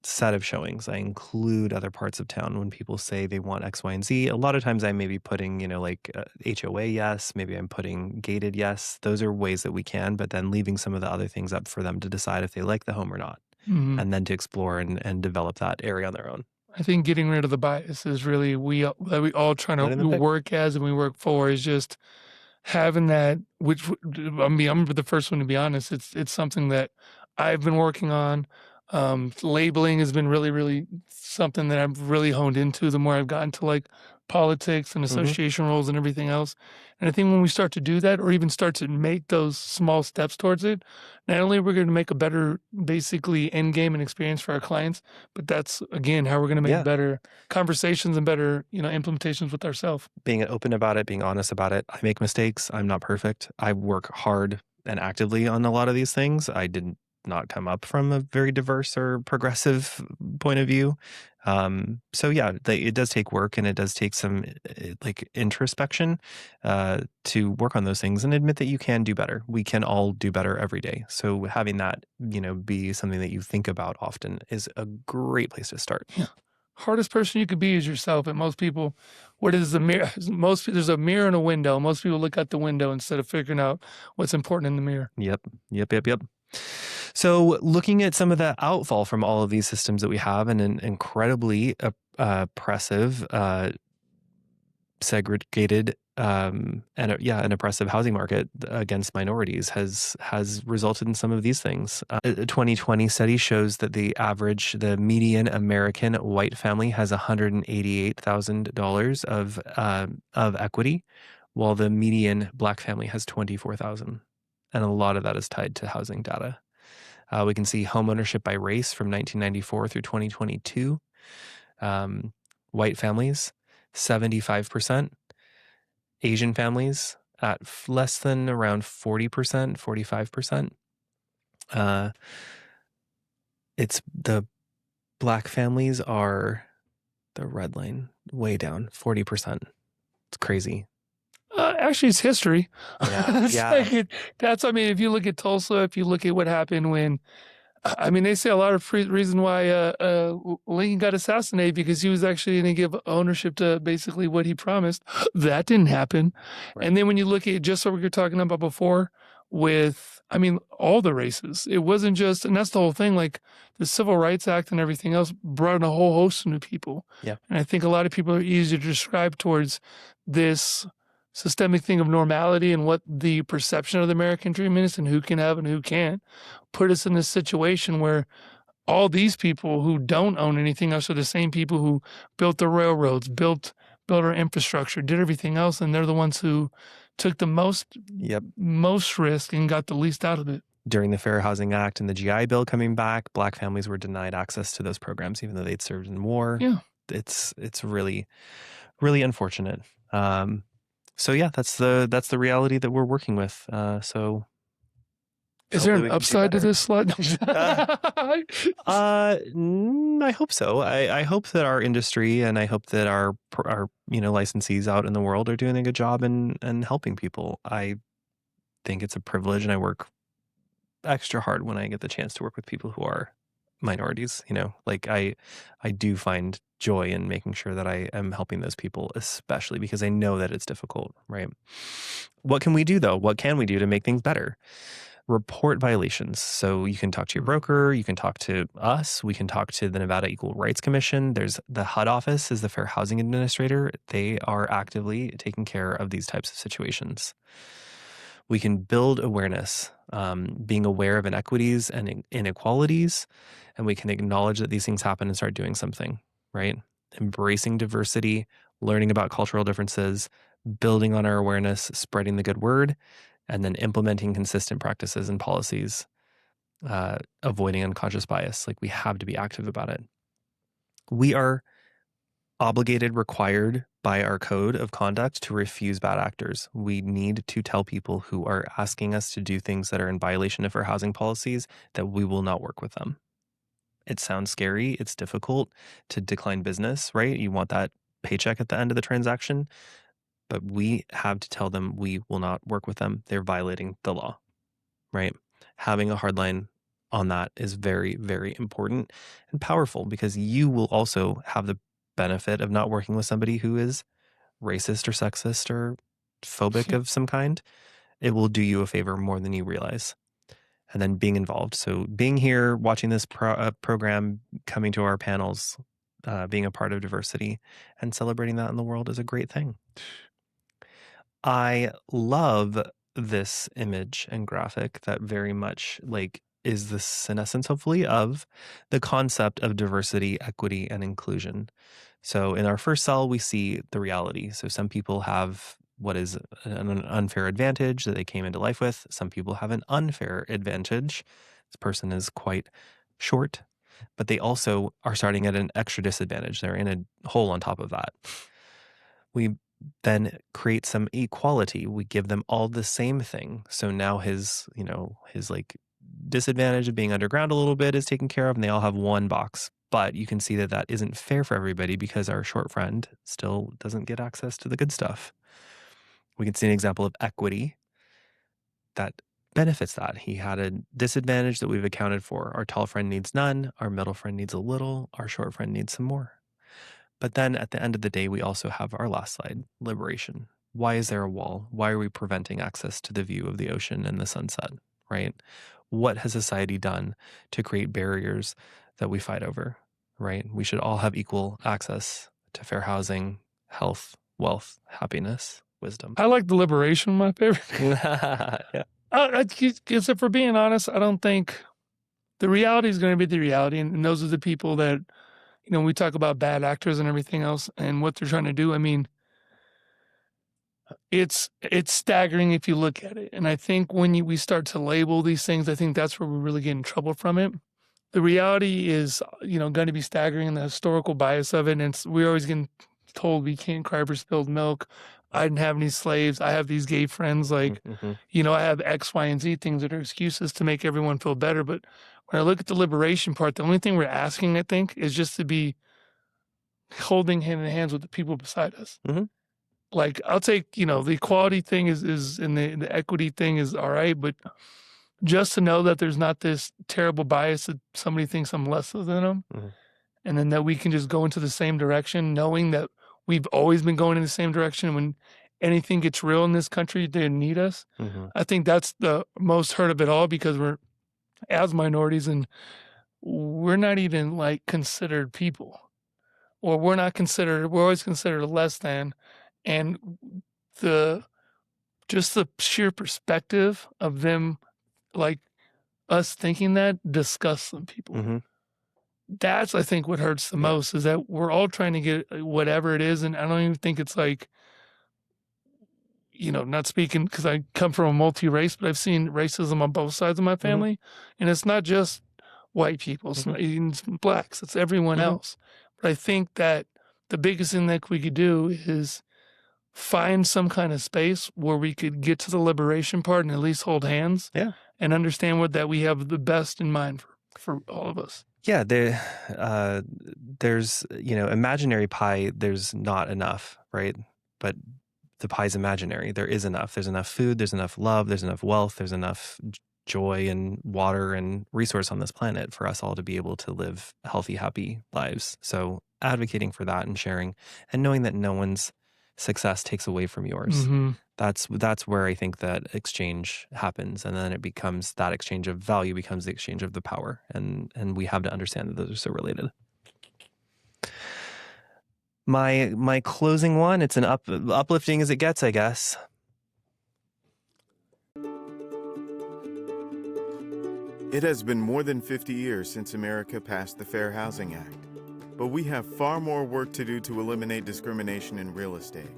Speaker 2: set of showings. I include other parts of town when people say they want X, Y, and Z. A lot of times I may be putting, HOA yes, maybe I'm putting gated yes. Those are ways that we can, but then leaving some of the other things up for them to decide if they like the home or not. And then to explore and develop that area on their own.
Speaker 1: I think getting rid of the bias is really we all trying to work as and we work for, is just having that, which, I mean, I'm the first one to be honest. It's something that I've been working on. Labeling has been really, really something that I've really honed into the more I've gotten to politics and association roles and everything else. And I think when we start to do that, or even start to make those small steps towards it, not only are we going to make a better, basically, end game and experience for our clients, but that's, again, how we're going to make better conversations and better, implementations with ourselves.
Speaker 2: Being open about it, being honest about it. I make mistakes. I'm not perfect. I work hard and actively on a lot of these things. I did not come up from a very diverse or progressive point of view. So yeah, it does take work, and it does take some introspection to work on those things and admit that you can do better. We can all do better every day. So having that, be something that you think about often is a great place to start.
Speaker 1: Yeah. Hardest person you could be is yourself. And most people, what is the mirror? There's a mirror and a window. Most people look out the window instead of figuring out what's important in the mirror.
Speaker 2: Yep. So looking at some of the outfall from all of these systems that we have, and an incredibly oppressive segregated and an oppressive housing market against minorities has resulted in some of these things. A 2020 study shows that the median American white family has $188,000 of equity, while the median Black family has $24,000, and a lot of that is tied to housing data. We can see homeownership by race from 1994 through 2022. White families, 75%. Asian families at less than around 40%, 45%. It's the Black families are the red line, way down, 40%. It's crazy.
Speaker 1: Actually, it's history.
Speaker 2: Yeah,
Speaker 1: That's, I mean, if you look at Tulsa, if you look at what happened when, I mean, they say a lot of reason why Lincoln got assassinated because he was actually going to give ownership to basically what he promised. That didn't happen.
Speaker 2: Right.
Speaker 1: And then when you look at just what we were talking about before with, I mean, all the races, it wasn't just, and that's the whole thing, like the Civil Rights Act and everything else brought in a whole host of new people.
Speaker 2: Yeah.
Speaker 1: And I think a lot of people are easy to describe towards this systemic thing of normality and what the perception of the American dream is and who can have and who can't, put us in this situation where all these people who don't own anything else are the same people who built the railroads, built our infrastructure, did everything else, and they're the ones who took the most risk and got the least out of it.
Speaker 2: During the Fair Housing Act and the GI Bill coming back, Black families were denied access to those programs even though they'd served in war.
Speaker 1: Yeah.
Speaker 2: It's really, really unfortunate. So yeah, that's the reality that we're working with. So
Speaker 1: is there an upside to this slide?
Speaker 2: I hope so. I hope that our industry and I hope that our licensees out in the world are doing a good job in helping people. I think it's a privilege, and I work extra hard when I get the chance to work with people who are minorities. Like I do find joy in making sure that I am helping those people, especially because I know that it's difficult, right? What can we do though? What can we do to make things better? Report violations. So you can talk to your broker, you can talk to us, we can talk to the Nevada Equal Rights Commission. There's the HUD office is the Fair Housing Administrator. They are actively taking care of these types of situations. We can build awareness, being aware of inequities and inequalities, and we can acknowledge that these things happen and start doing something, right? Embracing diversity, learning about cultural differences, building on our awareness, spreading the good word, and then implementing consistent practices and policies, avoiding unconscious bias. Like we have to be active about it. We are obligated, required by our code of conduct to refuse bad actors. We need to tell people who are asking us to do things that are in violation of our housing policies that we will not work with them. It sounds scary. It's difficult to decline business, right? You want that paycheck at the end of the transaction, but we have to tell them we will not work with them. They're violating the law, right? Having a hard line on that is very, very important and powerful because you will also have the benefit of not working with somebody who is racist or sexist or phobic of some kind. It will do you a favor more than you realize. And then being involved. So being here, watching this program, coming to our panels, being a part of diversity and celebrating that in the world is a great thing. I love this image and graphic that very much is the senescence, hopefully, of the concept of diversity, equity, and inclusion. So in our first cell, we see the reality. So some people have what is an unfair advantage that they came into life with. Some people have an unfair advantage. This person is quite short, but they also are starting at an extra disadvantage. They're in a hole on top of that. We then create some equality. We give them all the same thing. So now his disadvantage of being underground a little bit is taken care of and they all have one box. But you can see that that isn't fair for everybody because our short friend still doesn't get access to the good stuff. We can see an example of equity that benefits that. He had a disadvantage that we've accounted for. Our tall friend needs none. Our middle friend needs a little. Our short friend needs some more. But then at the end of the day, we also have our last slide, liberation. Why is there a wall? Why are we preventing access to the view of the ocean and the sunset, right? What has society done to create barriers that we fight over, right? We should all have equal access to fair housing, health, wealth, happiness, wisdom.
Speaker 1: I like deliberation, my favorite.
Speaker 2: Yeah.
Speaker 1: Because if we're being honest, I don't think the reality is going to be the reality. And those are the people that, we talk about bad actors and everything else and what they're trying to do. I mean, it's staggering if you look at it. And I think when we start to label these things, I think that's where we really get in trouble from it. The reality is, going to be staggering, and the historical bias of it. And we're always getting told we can't cry for spilled milk. I didn't have any slaves. I have these gay friends. Like, I have X, Y, and Z things that are excuses to make everyone feel better. But when I look at the liberation part, the only thing we're asking, I think, is just to be holding hand in hands with the people beside us. Like, I'll take, the equality thing is and the equity thing is all right, but just to know that there's not this terrible bias that somebody thinks I'm less than them, and then that we can just go into the same direction, knowing that we've always been going in the same direction. When anything gets real in this country, they need us. I think that's the most hurt of it all, because we're, as minorities, and we're not even like considered people, or we're always considered less than. And the sheer perspective of them, like us thinking that, disgusts some people. That's, I think, what hurts the most, is that we're all trying to get whatever it is. And I don't even think it's like, not speaking because I come from a multi-race, but I've seen racism on both sides of my family. And it's not just white people, it's not even blacks, it's everyone else. But I think that the biggest thing that we could do is find some kind of space where we could get to the liberation part and at least hold hands and understand that we have the best in mind for all of us.
Speaker 2: Yeah, there's, imaginary pie, there's not enough, right? But the pie's imaginary. There is enough. There's enough food, there's enough love, there's enough wealth, there's enough joy and water and resource on this planet for us all to be able to live healthy, happy lives. So advocating for that and sharing, and knowing that no one's success takes away from yours. That's where I think that exchange happens, and then it becomes, that exchange of value becomes the exchange of the power, and we have to understand that those are so related. My closing one, it's an uplifting as it gets, I guess.
Speaker 17: It has been more than 50 years since America passed the Fair Housing Act, but we have far more work to do to eliminate discrimination in real estate.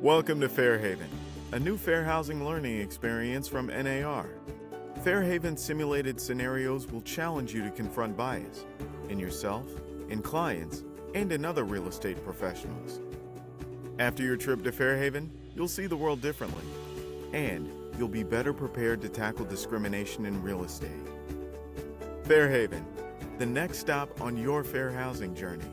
Speaker 17: Welcome to Fairhaven, a new fair housing learning experience from NAR. Fairhaven simulated scenarios will challenge you to confront bias in yourself, in clients, and in other real estate professionals. After your trip to Fairhaven, you'll see the world differently, and you'll be better prepared to tackle discrimination in real estate. Fairhaven, the next stop on your fair housing journey.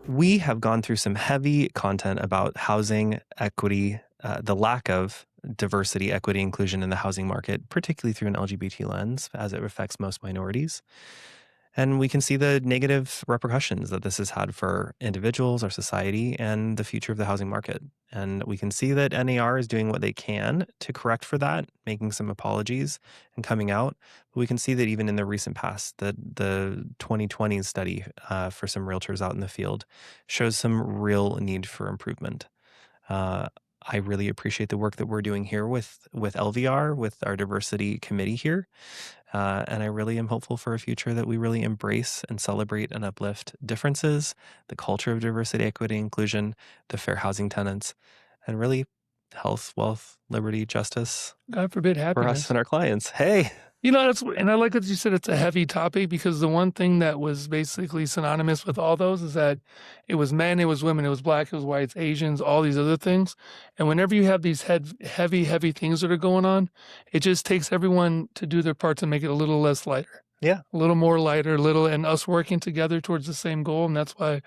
Speaker 2: We have gone through some heavy content about housing equity, the lack of diversity, equity, inclusion in the housing market, particularly through an LGBT lens, as it affects most minorities. And we can see the negative repercussions that this has had for individuals, our society, and the future of the housing market. And we can see that NAR is doing what they can to correct for that, making some apologies and coming out. But we can see that even in the recent past, the 2020 study for some realtors out in the field shows some real need for improvement. I really appreciate the work that we're doing here with LVR, with our diversity committee here. And I really am hopeful for a future that we really embrace and celebrate and uplift differences, the culture of diversity, equity, inclusion, the fair housing tenants, and really health, wealth, liberty, justice.
Speaker 1: God forbid happiness.
Speaker 2: For us and our clients. Hey.
Speaker 1: And I like that you said it's a heavy topic, because the one thing that was basically synonymous with all those is that it was men, it was women, it was black, it was whites, Asians, all these other things. And whenever you have these heavy things that are going on, it just takes everyone to do their part to make it a little less lighter.
Speaker 2: Yeah.
Speaker 1: A little more lighter, and us working together towards the same goal. And that's why,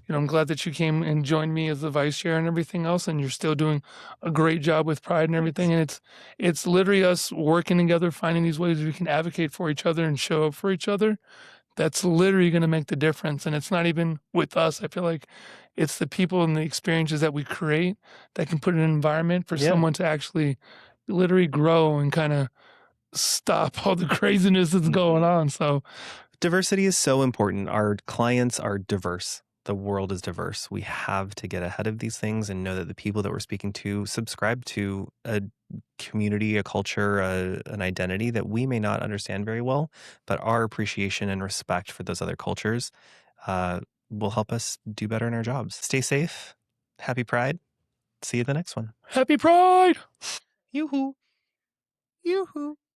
Speaker 1: I'm glad that you came and joined me as the vice chair and everything else, and you're still doing a great job with pride and everything. And it's literally us working together, finding these ways we can advocate for each other and show up for each other. That's literally going to make the difference. And it's not even with us. I feel like it's the people and the experiences that we create that can put an environment for someone to actually literally grow and kind of stop all the craziness that's going on. So
Speaker 2: diversity is so important. Our clients are diverse. The world is diverse. We have to get ahead of these things and know that the people that we're speaking to subscribe to a community, a culture, an identity that we may not understand very well, but our appreciation and respect for those other cultures will help us do better in our jobs. Stay safe. Happy Pride. See you in the next one.
Speaker 1: Happy Pride!
Speaker 2: Yoo-hoo. Yoo-hoo.